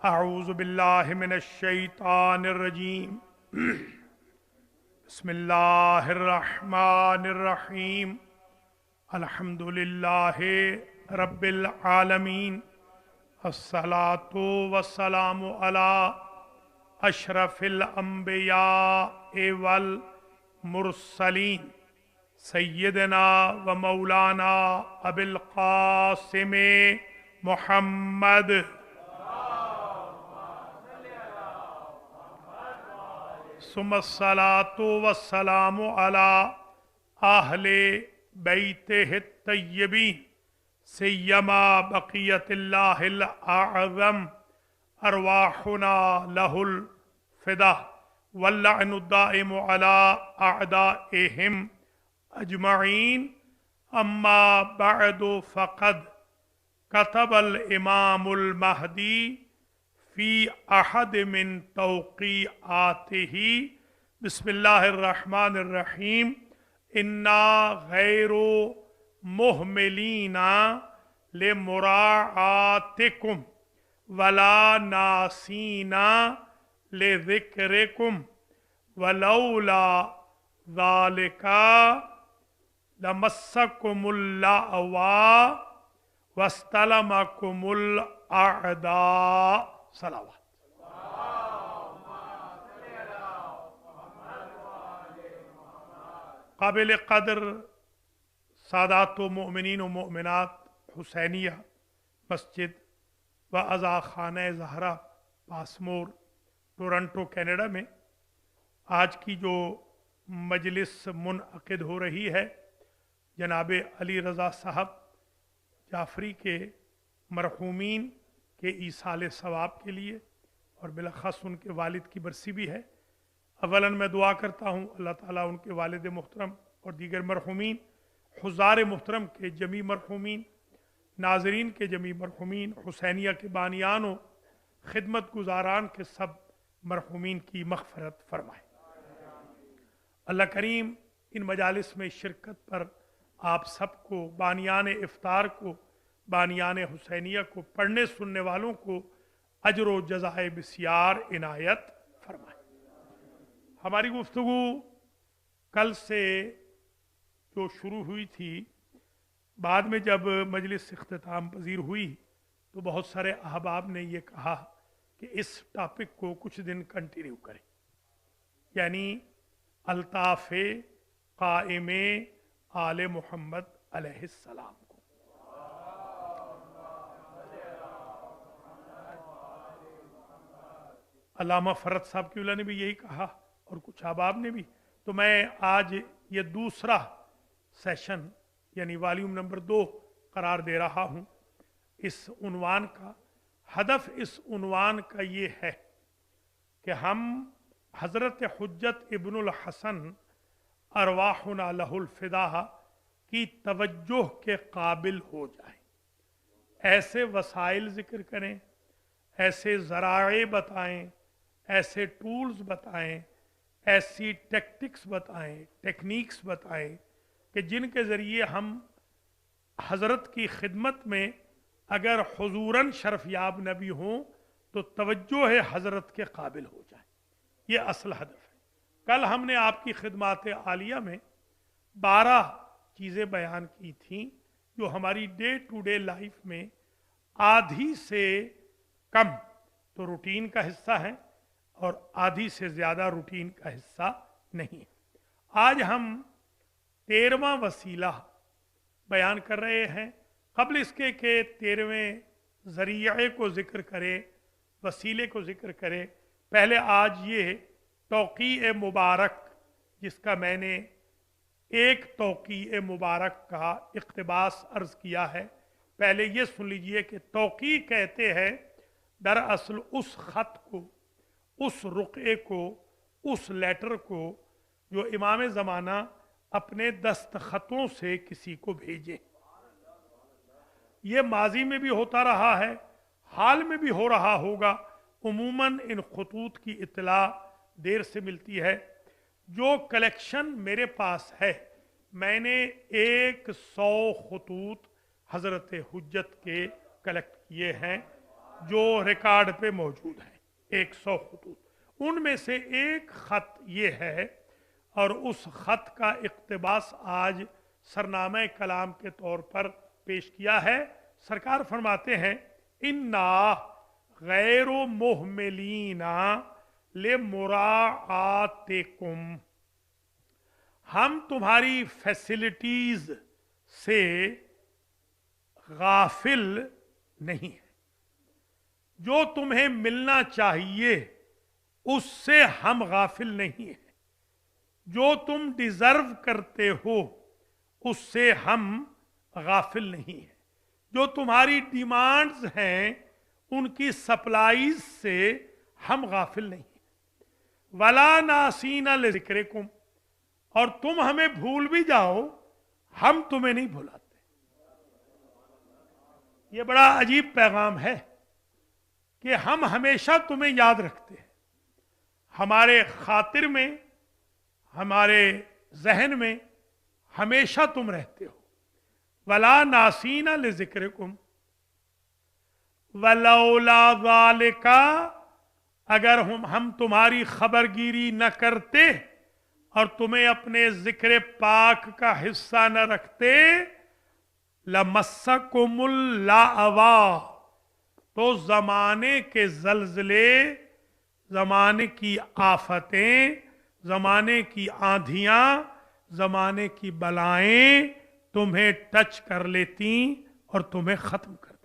اعوذ باللہ من الشیطان الرجیم بسم اللہ الرحمن الرحیم الحمد للہ رب العالمین الصلاة والسلام علی اشرف الانبیاء والمرسلین سیدنا و مولانا ابی القاسم محمد ثم الصلاة والسلام على اہل بیتہ الطیبین سیما بقیت اللہ الاعظم ارواحنا لہ الفدا واللعن الدائم على اعدائهم اجمعین اما بعد فقد كتب الامام المہدی فی احد من توقیعاته بسم اللہ الرحمن الرحیم انا غیر مہملین لمراعاتکم ولا ناسین لذکرکم ولولا ذالک لمسکم اللأوا واستلمکم الاعداء صلوات۔ قابل قدر سادات و مؤمنین و مؤمنات، حسینیہ مسجد و اعضاء خانہ زہرا پاسمور ٹورنٹو کینیڈا میں آج کی جو مجلس منعقد ہو رہی ہے جناب علی رضا صاحب جعفری کے مرحومین کے ایصال ثواب کے لیے اور بالاخص ان کے والد کی برسی بھی ہے۔ اولاً میں دعا کرتا ہوں اللہ تعالیٰ ان کے والد محترم اور دیگر مرحومین، حضار محترم کے جمی مرحومین، ناظرین کے جمی مرحومین، حسینیہ کے بانیانوں، خدمت گزاران کے سب مرحومین کی مغفرت فرمائے۔ اللہ کریم ان مجالس میں شرکت پر آپ سب کو، بانیان افطار کو، بانیان حسینیہ کو، پڑھنے سننے والوں کو اجر و جزائے بسیار عنایت فرمائے۔ ہماری گفتگو کل سے جو شروع ہوئی تھی، بعد میں جب مجلس اختتام پذیر ہوئی تو بہت سارے احباب نے یہ کہا کہ اس ٹاپک کو کچھ دن کنٹینیو کریں، یعنی الطاف قائم آل محمد علیہ السلام کو۔ علامہ فرد صاحب کی نے بھی یہی کہا اور کچھ احباب نے بھی، تو میں آج یہ دوسرا سیشن یعنی والیوم نمبر 2 قرار دے رہا ہوں۔ اس عنوان کا ہدف، اس عنوان کا یہ ہے کہ ہم حضرت حجت ابن الحسن ارواحنا لہ الفدا کی توجہ کے قابل ہو جائیں، ایسے وسائل ذکر کریں، ایسے ذرائع بتائیں، ایسے ٹولز بتائیں، ایسی ٹیکٹکس بتائیں، ٹیکنیکس بتائیں کہ جن کے ذریعے ہم حضرت کی خدمت میں اگر حضوراً شرف یاب نبی ہوں تو توجہ حضرت کے قابل ہو جائیں۔ یہ اصل ہدف ہے۔ کل ہم نے آپ کی خدمات عالیہ میں 12 چیزیں بیان کی تھیں جو ہماری ڈے ٹو ڈے لائف میں آدھی سے کم تو روٹین کا حصہ ہیں اور آدھی سے زیادہ روٹین کا حصہ نہیں ہے۔ آج ہم 13واں وسیلہ بیان کر رہے ہیں۔ قبل اس کے کہ 13ویں ذریعے کو ذکر کرے، وسیلے کو ذکر کرے، پہلے آج یہ توقیع مبارک، جس کا میں نے ایک توقیع مبارک کا اقتباس عرض کیا ہے، پہلے یہ سن لیجئے کہ توقیع کہتے ہیں دراصل اس خط کو، اس رقعے کو، اس لیٹر کو جو امام زمانہ اپنے دستخطوں سے کسی کو بھیجے۔ یہ ماضی میں بھی ہوتا رہا ہے، حال میں بھی ہو رہا ہوگا۔ عموماً ان خطوط کی اطلاع دیر سے ملتی ہے۔ جو کلیکشن میرے پاس ہے، میں نے 100 خطوط حضرت حجت کے کلیکٹ کیے ہیں۔ जो रिकॉर्ड पे मौजूद है, 100 खतूत। उनमें से एक खत ये है, और उस खत का इक्तबास आज सरनामे कलाम के तौर पर पेश किया है। सरकार फरमाते हैं, इन्ना गैरो मुहमिलीना ले मुराआतिकुम, हम तुम्हारी फैसिलिटीज से गाफिल नहीं है, जो तुम्हें मिलना चाहिए उससे हम गाफिल नहीं हैं, जो तुम डिजर्व करते हो उससे हम गाफिल नहीं हैं, जो तुम्हारी डिमांड्स हैं उनकी सप्लाईज से हम गाफिल नहीं हैं। वला नासीना लिज़िक्रिकुम, और तुम हमें भूल भी जाओ हम तुम्हें नहीं भुलाते। ये बड़ा अजीब पैगाम है कि हम हमेशा तुम्हें याद रखते हैं, हमारे खातिर में, हमारे जहन में हमेशा तुम रहते हो। वला नासीना लिज़िक्रिकुम वलौला ज़ालिका, अगर हम तुम्हारी खबरगिरी न करते और तुम्हें अपने जिक्र पाक का हिस्सा न रखते, लमस्सकुमुल लाअवा, तो जमाने के जलजले, जमाने की आफतें, जमाने की आंधियां, जमाने की बलाएं तुम्हें टच कर लेती और तुम्हें खत्म कर देती।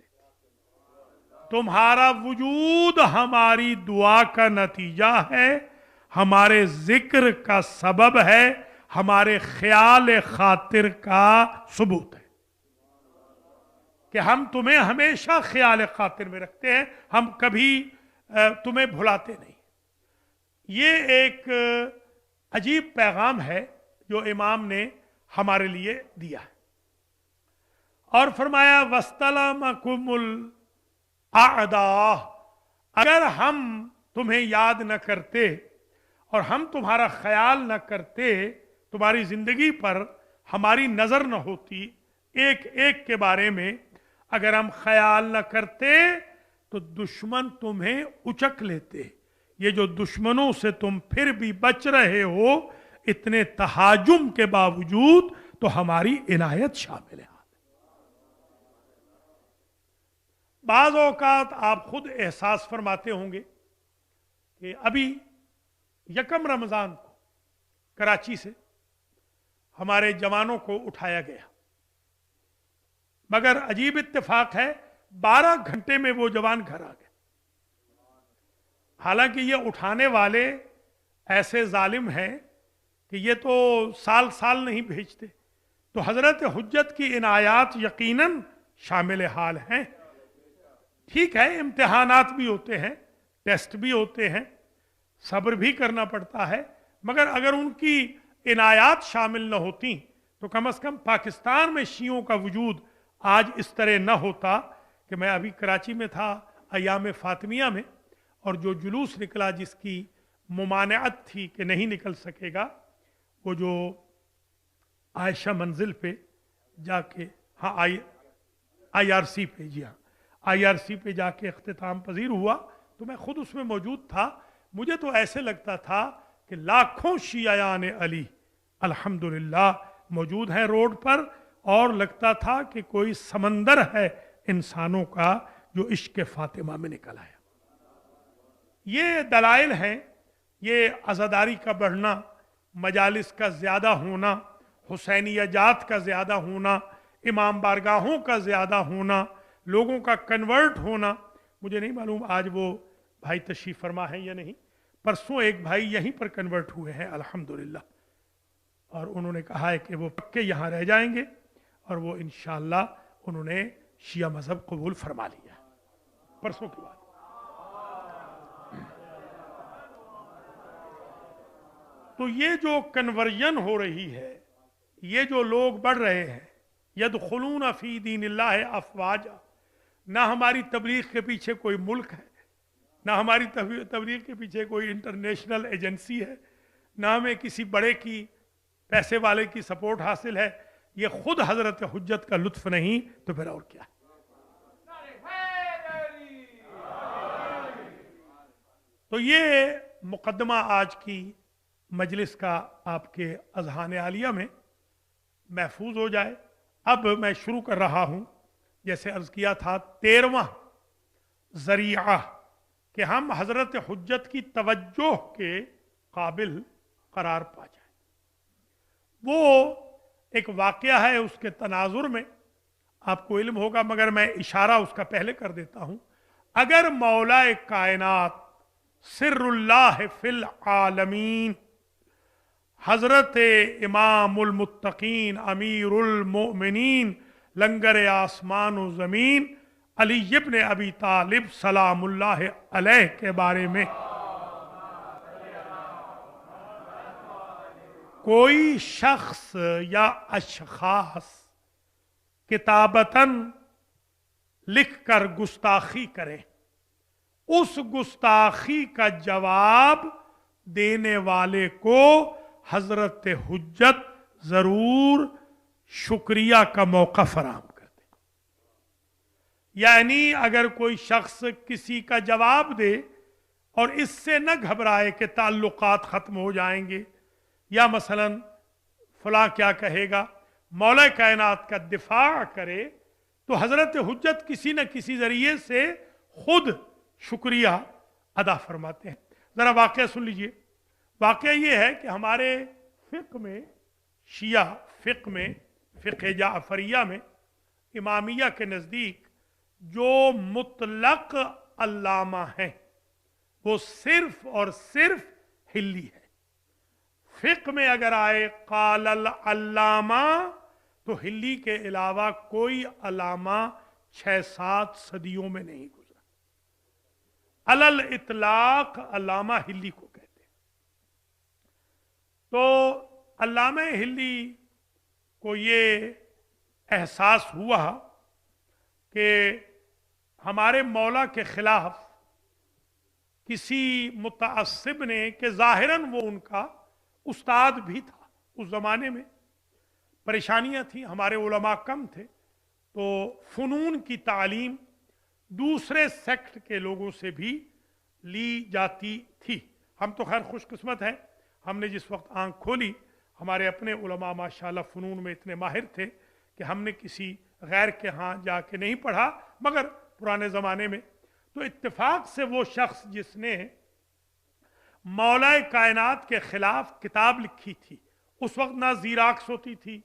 तुम्हारा वजूद हमारी दुआ का नतीजा है, हमारे जिक्र का सबब है, हमारे ख्याल खातिर का सबूत है कि हम तुम्हें हमेशा ख्याल खातिर में रखते हैं, हम कभी तुम्हें भुलाते नहीं। ये एक अजीब पैगाम है जो इमाम ने हमारे लिए दिया है। और फरमाया वस्तलमकुमुल आदा, अगर हम तुम्हें याद न करते और हम तुम्हारा ख्याल न करते, तुम्हारी जिंदगी पर हमारी नजर न होती, एक एक के बारे में अगर हम ख्याल न करते तो दुश्मन तुम्हें उचक लेते। ये जो दुश्मनों से तुम फिर भी बच रहे हो, इतने तहाजुम के बावजूद तो हमारी इनायत शामिल है। बाज़ औकात आप खुद एहसास फरमाते होंगे कि अभी यकम रमजान को कराची से हमारे जवानों को उठाया गया, मगर अजीब इत्तेफाक है 12 घंटे में वो जवान घर आ गए। हालांकि ये उठाने वाले ऐसे जालिम हैं कि ये तो साल साल नहीं भेजते, तो हजरत हुज्जत की इनायात यकीनन शामिल हाल हैं। ठीक है, इम्तिहानात भी होते हैं, टेस्ट भी होते हैं, सब्र भी करना पड़ता है, मगर अगर उनकी इनायात शामिल न होती तो कम से कम पाकिस्तान में शियों का वजूद आज इस तरह न होता। कि मैं अभी कराची में था अयाम फातिमिया में, और जो जुलूस निकला जिसकी मुमानअत थी कि नहीं निकल सकेगा, वो जो आयशा मंजिल पे जाके, हाँ IRC पे, जी हाँ IRC पे जाके अख्तिताम पजीर हुआ, तो मैं खुद उसमें मौजूद था। मुझे तो ऐसे लगता था कि लाखों शियायान अली अल्हम्दुलिल्लाह मौजूद हैं रोड पर, और लगता था कि कोई समंदर है इंसानों का जो इश्क फातिमा में निकल आया। ये दलाइल हैं, ये अज़ादारी का बढ़ना, मजालिस का ज़्यादा होना, हुसैनियजात का ज़्यादा होना, इमाम बारगाहों का ज़्यादा होना, लोगों का कन्वर्ट होना। मुझे नहीं मालूम आज वो भाई तशरीफ़ फरमा है या नहीं, परसों एक भाई यहीं पर कन्वर्ट हुए हैं अल्हम्दुलिल्लाह, और उन्होंने कहा है कि वो पक्के यहाँ रह जाएंगे, और वो इंशाअल्लाह उन्होंने शिया मजहब कबूल फरमा लिया परसों की बात। तो ये जो कन्वर्जन हो रही है, ये जो लोग बढ़ रहे हैं, यदखुलून फी दीनिल्लाह अफवाजा, ना हमारी तबलीग के पीछे कोई मुल्क है, ना हमारी तबलीग के पीछे कोई इंटरनेशनल एजेंसी है, ना हमें किसी बड़े की, पैसे वाले की सपोर्ट हासिल है, ये खुद हजरत हुज्जत का लुत्फ नहीं तो फिर और क्या है। तो ये मुकदमा आज की मजलिस का आपके अज़हान आलिया में महफूज हो जाए। अब मैं शुरू कर रहा हूं, जैसे अर्ज किया था, 13वां जरिया कि हम हजरत हुज्जत की तवज्जो के काबिल करार पा जाए। वो एक वाकया है, उसके तनाजुर में आपको इल्म होगा, मगर मैं इशारा उसका पहले कर देता हूं। अगर मौला कायनात सिर्रुल्लाह फिल आलमीन हजरत इमामुल मुत्तकीन अमीरुल मोमिनीन लंगर आसमान व ज़मीन अली इब्न अबी तालिब सलामुल्लाह अलैह के बारे में कोई शख्स या अशखास किताबतन लिख कर गुस्ताखी करे, उस गुस्ताखी का जवाब देने वाले को हजरत हुज्जत जरूर शुक्रिया का मौका फराहम कर दे। यानी अगर कोई शख्स किसी का जवाब दे और इससे न घबराए कि ताल्लुकात खत्म हो जाएंगे, या मसलन फलां क्या कहेगा, मौला कायनात का दिफा करे, तो हजरत हुज्जत किसी न किसी जरिए से खुद शुक्रिया अदा फरमाते हैं। जरा वाकया सुन लीजिए। वाकया ये है कि हमारे फिक्र में, शिया फिक्र में, फिक्र जाफरिया में, इमामिया के नज़दीक जो मुतलक अल्लामा है वो सिर्फ और सिर्फ हिल्ली है। फिक्र में अगर आए कालल अल्लामा, तो हिल्ली के अलावा कोई अल्लामा 6-7 सदियों में नहीं गुजरा। अलल इतलाक अल्लामा हिल्ली को कहते हैं। तो अल्लामा हिल्ली को ये एहसास हुआ कि हमारे मौला के खिलाफ किसी मुतअस्सिब ने, कि जाहिरन वो उनका उस्ताद भी था, उस जमाने में परेशानियां थी, हमारे उलमा कम थे, तो फनून की तालीम दूसरे सेक्ट के लोगों से भी ली जाती थी। हम तो खैर खुशकिस्मत हैं, हमने जिस वक्त आंख खोली, हमारे अपने उलमा माशाल्लाह फनून में इतने माहिर थे कि हमने किसी गैर के यहाँ जाके नहीं पढ़ा। मगर पुराने ज़माने में तो इत्तेफाक से वो शख्स जिसने मौला कायनात के खिलाफ किताब लिखी थी, उस वक्त ना जीराक्स होती थी,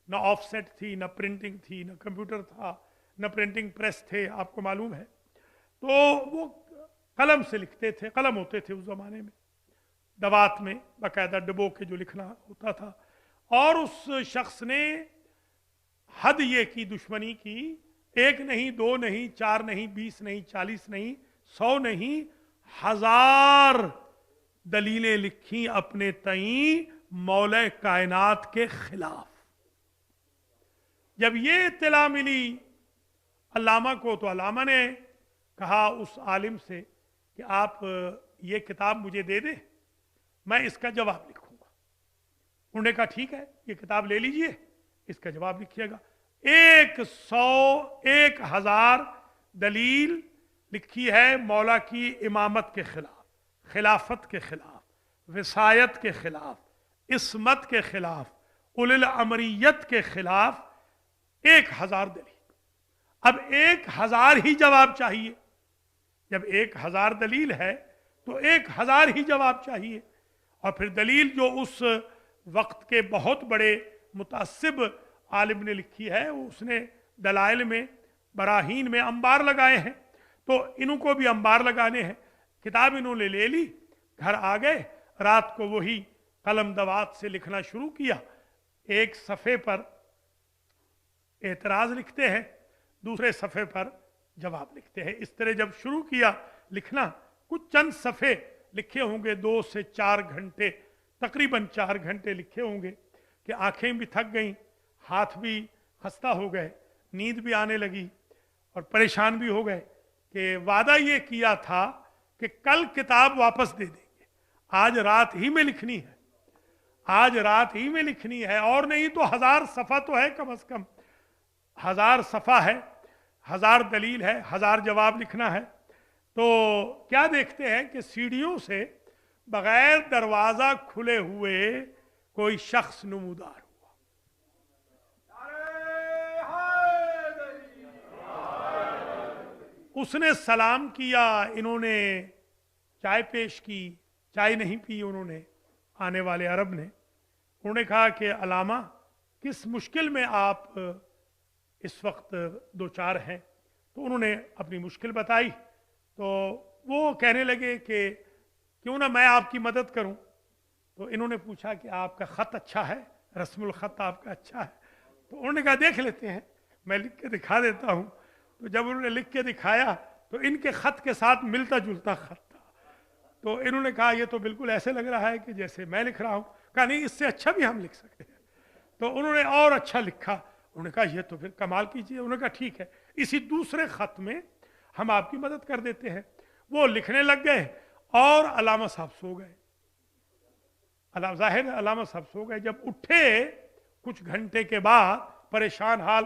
ना ऑफसेट थी, ना प्रिंटिंग थी, ना कंप्यूटर था, ना प्रिंटिंग प्रेस थे, आपको मालूम है। तो वो कलम से लिखते थे, कलम होते थे उस जमाने में, दवात में बाकायदा डबो के जो लिखना होता था। और उस शख्स ने हद ये की दुश्मनी की, 1 नहीं, 2 नहीं, 4 नहीं, 20 नहीं, 40 नहीं, 100 नहीं, 1000 दलीलें लिखी अपने तई मौला कायनात के खिलाफ। जब ये इत्तला मिली अल्लामा को, तो अल्लामा ने कहा उस आलिम से कि आप ये किताब मुझे दे दे, मैं इसका जवाब लिखूंगा। उन्होंने कहा ठीक है, ये किताब ले लीजिए, इसका जवाब लिखिएगा। 1000 दलील लिखी है मौला की इमामत के खिलाफ, खिलाफत के खिलाफ, विसायत के खिलाफ, इस्मत के खिलाफ, उलिल अमरियत के खिलाफ 1000 दलील। अब 1000 ही जवाब चाहिए। जब 1000 दलील है तो 1000 ही जवाब चाहिए। और फिर दलील जो उस वक्त के बहुत बड़े मुतअस्सिब आलिम ने लिखी है, उसने दलाइल में, बराहीन में अंबार लगाए हैं, तो इनको भी अंबार लगाने हैं। किताब इन्होंने ले ली, घर आ गए, रात को वही कलम दवात से लिखना शुरू किया। एक सफ़े पर एतराज़ लिखते हैं, दूसरे सफ़े पर जवाब लिखते हैं। इस तरह जब शुरू किया लिखना, कुछ चंद सफ़े लिखे होंगे, 2 से 4 घंटे, तकरीबन 4 घंटे लिखे होंगे कि आंखें भी थक गईं, हाथ भी खस्ता हो गए, नींद भी आने लगी और परेशान भी हो गए कि वादा ये किया था कि कल किताब वापस दे देंगे, आज रात ही में लिखनी है, आज रात ही में लिखनी है। और नहीं तो 1000 सफ़ा तो है, कम से कम 1000 सफ़ा है, 1000 दलील है, 1000 जवाब लिखना है। تو کیا دیکھتے ہیں کہ سیڑھیوں سے بغیر دروازہ کھلے ہوئے کوئی شخص نمودار ہوا. اس نے سلام کیا, انہوں نے چائے پیش کی, چائے نہیں پی انہوں نے, آنے والے عرب نے. انہوں نے کہا کہ علامہ کس مشکل میں آپ اس وقت دو چار ہیں. تو انہوں نے اپنی مشکل بتائی. تو وہ کہنے لگے کہ کیوں نہ میں آپ کی مدد کروں. تو انہوں نے پوچھا کہ آپ کا خط اچھا ہے, رسم الخط آپ کا اچھا ہے. تو انہوں نے کہا دیکھ لیتے ہیں, میں لکھ کے دکھا دیتا ہوں. تو جب انہوں نے لکھ کے دکھایا تو ان کے خط کے ساتھ ملتا جلتا خط تھا. تو انہوں نے کہا یہ تو بالکل ایسے لگ رہا ہے کہ جیسے میں لکھ رہا ہوں. کہا نہیں, اس سے اچھا بھی ہم لکھ سکتے ہیں. تو انہوں نے اور اچھا لکھا. انہوں نے کہا یہ تو پھر کمال کیجیے. انہوں نے کہا ٹھیک ہے, اسی دوسرے خط میں ہم آپ کی مدد کر دیتے ہیں. وہ لکھنے لگ گئے اور علامہ صاحب سو گئے. ظاہر علامہ صاحب سو گئے. جب اٹھے کچھ گھنٹے کے بعد پریشان حال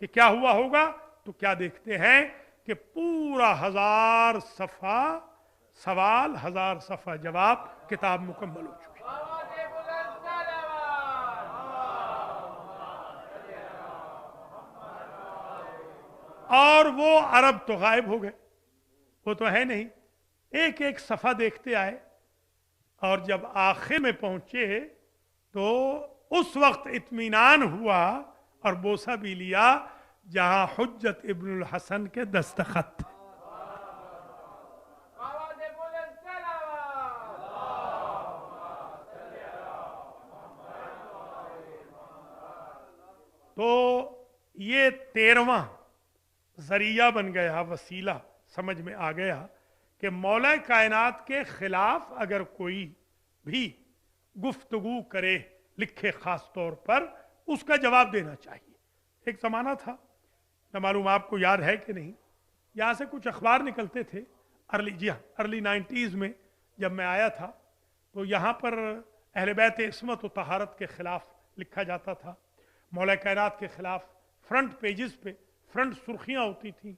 کہ کیا ہوا ہوگا, تو کیا دیکھتے ہیں کہ پورا 1000 صفحہ سوال 1000 صفحہ جواب کتاب مکمل ہو چکی. اور وہ عرب تو غائب ہو گئے, وہ تو ہے نہیں. ایک ایک صفحہ دیکھتے آئے اور جب آخر میں پہنچے تو اس وقت اطمینان ہوا اور بوسہ بھی لیا جہاں حجت ابن الحسن کے دستخط تھے. تو یہ 13واں ذریعہ بن گیا, وسیلہ سمجھ میں آ گیا کہ مولا کائنات کے خلاف اگر کوئی بھی گفتگو کرے, لکھے خاص طور پر, اس کا جواب دینا چاہیے. ایک زمانہ تھا, نہ معلوم آپ کو یاد ہے کہ نہیں, یہاں سے کچھ اخبار نکلتے تھے ارلی 90s میں جب میں آیا تھا. تو یہاں پر اہل بیت عصمت و طہارت کے خلاف لکھا جاتا تھا, مولا کائنات کے خلاف فرنٹ پیجز پہ فرنٹ سرخیاں ہوتی تھیں.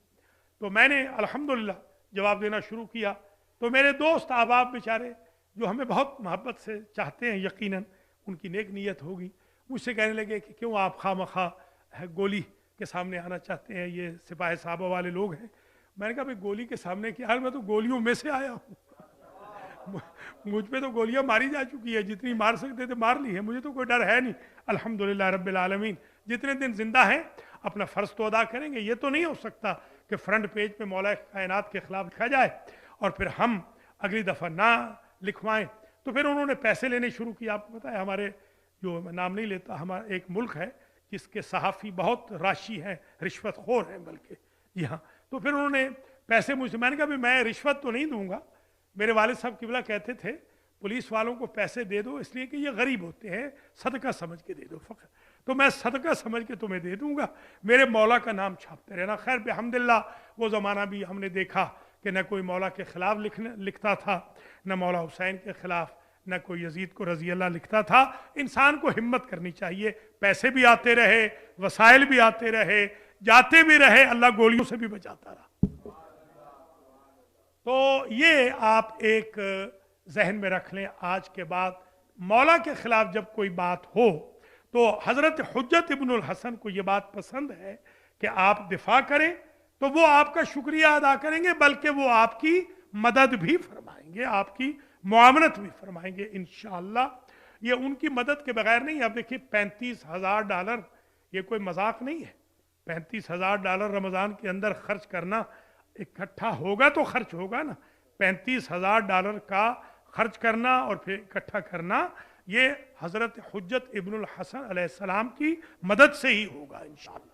تو میں نے الحمدللہ جواب دینا شروع کیا. تو میرے دوست احباب بیچارے جو ہمیں بہت محبت سے چاہتے ہیں, یقیناً ان کی نیک نیت ہوگی, مجھ سے کہنے لگے کہ کیوں آپ خواہ مخواہ گولی کے سامنے آنا چاہتے ہیں, یہ سپاہ صحابہ والے لوگ ہیں. میں نے کہا بھائی گولی کے سامنے کیا, میں تو گولیوں میں سے آیا ہوں. مجھ پہ تو گولیاں ماری جا چکی ہے, جتنی مار سکتے تھے مار لی ہے, مجھے تو کوئی ڈر ہے نہیں. الحمدللہ رب العالمین, جتنے دن زندہ ہیں اپنا فرض تو ادا کریں گے. یہ تو نہیں ہو سکتا کہ فرنٹ پیج پہ مولا کائنات کے خلاف لکھا جائے اور پھر ہم اگلی دفعہ نہ لکھوائیں. تو پھر انہوں نے پیسے لینے شروع کیا. آپ کو پتہ ہے ہمارے, جو میں نام نہیں لیتا, ہمارا ایک ملک ہے جس کے صحافی بہت راشی ہیں, رشوت خور ہیں بلکہ, جی ہاں. تو پھر انہوں نے پیسے مجھ سے, میں نے کہا بھی میں رشوت تو نہیں دوں گا. میرے والد صاحب قبلہ کہتے تھے پولیس والوں کو پیسے دے دو اس لیے کہ یہ غریب ہوتے ہیں, صدقہ سمجھ کے دے دو فقط. تو میں صدقہ سمجھ کے تمہیں دے دوں گا, میرے مولا کا نام چھاپتے رہنا. خیر بحمداللہ وہ زمانہ بھی ہم نے دیکھا کہ نہ کوئی مولا کے خلاف لکھتا تھا, نہ مولا حسین کے خلاف, نہ کوئی یزید کو رضی اللہ لکھتا تھا. انسان کو ہمت کرنی چاہیے, پیسے بھی آتے رہے, وسائل بھی آتے رہے, جاتے بھی رہے, اللہ گولیوں سے بھی بچاتا رہا. تو یہ آپ ایک ذہن میں رکھ لیں. آج کے بعد مولا کے خلاف جب کوئی بات ہو تو حضرت حجت ابن الحسن کو یہ بات پسند ہے کہ آپ دفاع کریں, تو وہ آپ کا شکریہ ادا کریں گے, بلکہ وہ آپ کی مدد بھی فرمائیں گے, آپ کی معاونت بھی فرمائیں گے انشاءاللہ. یہ ان کی مدد کے بغیر نہیں. اب دیکھیے $35,000 یہ کوئی مذاق نہیں ہے. $35,000 رمضان کے اندر خرچ کرنا, اکٹھا ہوگا تو خرچ ہوگا نا. $35,000 کا خرچ کرنا اور پھر اکٹھا کرنا, یہ حضرت حجت ابن الحسن علیہ السلام کی مدد سے ہی ہوگا انشاءاللہ.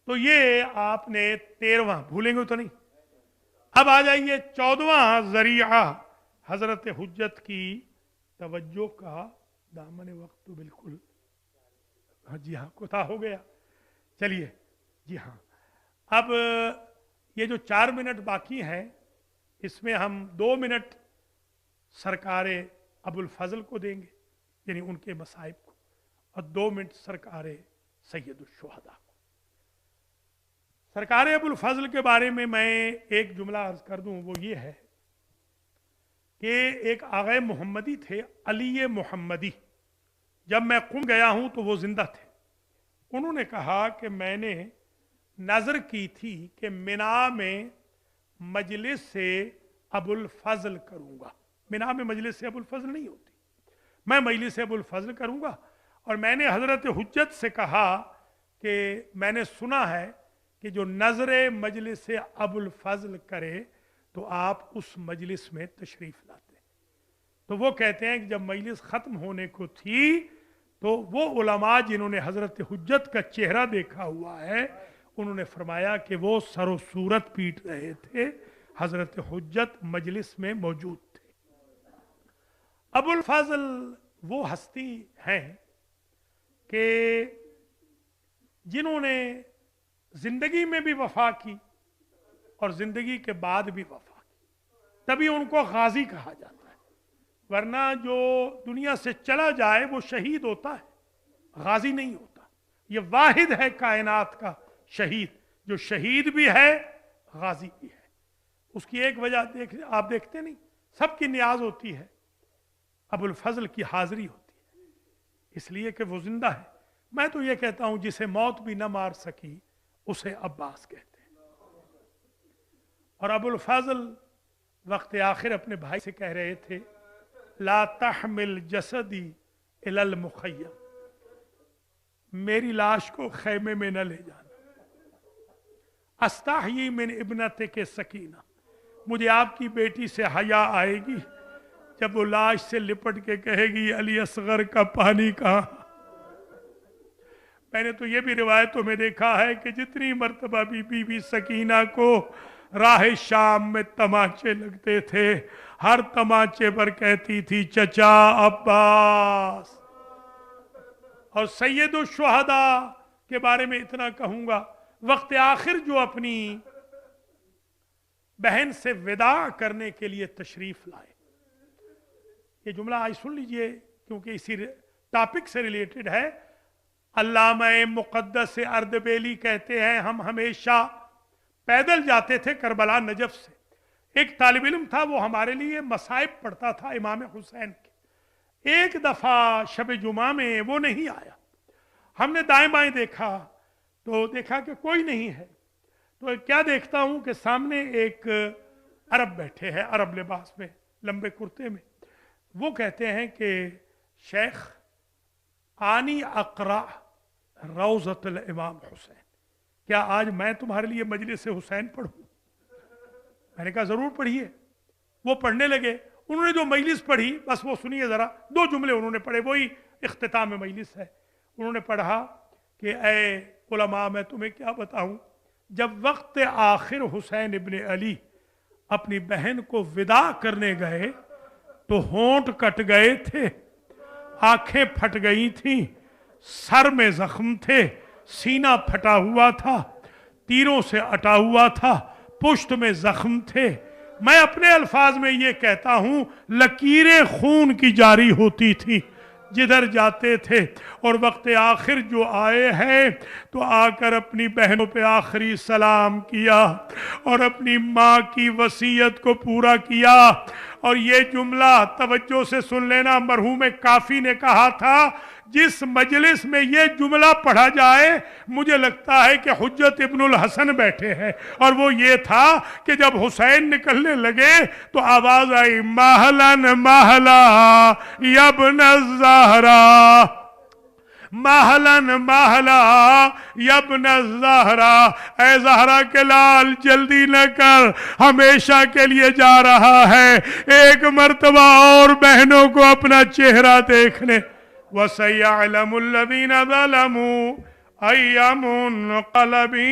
تو یہ آپ نے 13واں, بھولیں گے تو نہیں. اب آ جائیے 14واں ذریعہ حضرت حجت کی توجہ کا. دامن وقت تو بالکل, جی ہاں, کوتاہ ہو گیا. چلیے جی ہاں, اب یہ جو 4 منٹ باقی ہیں اس میں ہم 2 منٹ سرکار ابو الفضل کو دیں گے, یعنی ان کے مصائب کو, اور 2 منٹ سرکار سید الشہداء کو. सरकार अबुल फजल के बारे में मैं एक जुमला अर्ज कर दूं, वो ये है कि एक आगे मोहम्मदी थे, अली मोहम्मदी। जब मैं कुम गया हूं तो वो जिंदा थे। उन्होंने कहा कि मैंने नजर की थी कि मिना में मजलिस से अबुल फजल करूंगा। मिना में मजलिस से अबुल फजल नहीं होती, मैं मजलिस से अबुल फजल करूंगा। और मैंने हजरत हुज्जत से कहा कि मैंने सुना है कि जो नजर मजलिस से अबुल फजल करे तो आप उस मजलिस में तशरीफ लाते। तो वो कहते हैं कि जब मजलिस खत्म होने को थी तो वो उलमा जिन्होंने हजरत हुज्जत का चेहरा देखा हुआ है, उन्होंने फरमाया कि वो सरो सूरत पीट रहे थे, हजरत हुज्जत मजलिस में मौजूद थे। अबुल फजल वो हस्ती हैं कि जिन्होंने जिंदगी में भी वफा की और जिंदगी के बाद भी वफा की, तभी उनको गाजी कहा जाता है। वरना जो दुनिया से चला जाए वो शहीद होता है, गाजी नहीं होता। ये वाहिद है कायनात का शहीद, जो शहीद भी है गाजी भी है। उसकी एक वजह आप देखते नहीं, सबकी नियाज होती है, अबुल फजल की हाजिरी होती है, इसलिए कि वो जिंदा है। मैं तो ये कहता हूं जिसे मौत भी न मार सकी उसे अब्बास कहते हैं। और अबुल फजल वक्त आखिर अपने भाई से कह रहे थे, ला तहमिल जसदी इलल मुखय्यम, मेरी लाश को खैमे में न ले जाना। अस्ताही मिन इब्नते के सकीना, मुझे आपकी बेटी से हया आएगी जब वो लाश से लिपट के कहेगी अली असगर का पानी कहाँ। मैंने तो ये भी रिवायतों में देखा है कि जितनी मर्तबा बीबी सकीना को राह शाम में तमाचे लगते थे, हर तमाचे पर कहती थी चचा अब्बास। और सैयदुल शुहदा के बारे में इतना कहूंगा, वक्त आखिर जो अपनी बहन से विदा करने के लिए तशरीफ लाए, ये जुमला आज सुन लीजिए क्योंकि इसी टॉपिक से रिलेटेड है। अल्लामा मुक़द्दस अर्दबेली कहते हैं, हम हमेशा पैदल जाते थे करबला नजफ से। एक तालिब इल्म था, वो हमारे लिए मसाइब पढ़ता था इमाम हुसैन के। एक दफा शब जुमा में वो नहीं आया। हमने दाएं बाएं देखा तो देखा कि कोई नहीं है। तो क्या देखता हूं कि सामने एक अरब बैठे हैं, अरब लिबास में, लंबे कुर्ते में। वो कहते हैं कि शेख आनी अकरा रौज़तुल इमाम हुसैन, क्या आज मैं तुम्हारे लिए मजलिस से हुसैन पढ़ूं? मैंने कहा जरूर पढ़िए। वो पढ़ने लगे। उन्होंने जो मजलिस पढ़ी बस वो सुनिए जरा, दो जुमले उन्होंने पढ़े, वही इख्तिताम मजलिस है। उन्होंने पढ़ा कि ए उलमा, मैं तुम्हें क्या बताऊं, जब वक्त आखिर हुसैन इब्ने अली अपनी बहन को विदा करने गए तो होंठ कट गए थे, आंखें फट गई थीं, सर में जख्म थे, सीना फटा हुआ था, तीरों से अटा हुआ था, पुष्ट में जख्म थे। मैं अपने अल्फाज में ये कहता हूं, लकीरें खून की जारी होती थी जिधर जाते थे। और वक्त आखिर जो आए हैं तो आकर अपनी बहनों पे आखिरी सलाम किया और अपनी माँ की वसीयत को पूरा किया। और ये जुमला तवज्जो से सुन लेना, मरहूम काफी ने कहा था, जिस मजलिस में ये जुमला पढ़ा जाए मुझे लगता है कि हुज्जत इब्नुल हसन बैठे हैं। और वो ये था कि जब हुसैन निकलने लगे तो आवाज आई, महलन महला यब्न ज़हरा, महलन महला यब्न ज़हरा, ऐ ज़हरा के लाल जल्दी न कर, हमेशा के लिए जा रहा है, एक मर्तबा और बहनों को अपना चेहरा देखने। वसयअलमुल्लज़ीना ज़लमू अय्या मुनक़लबी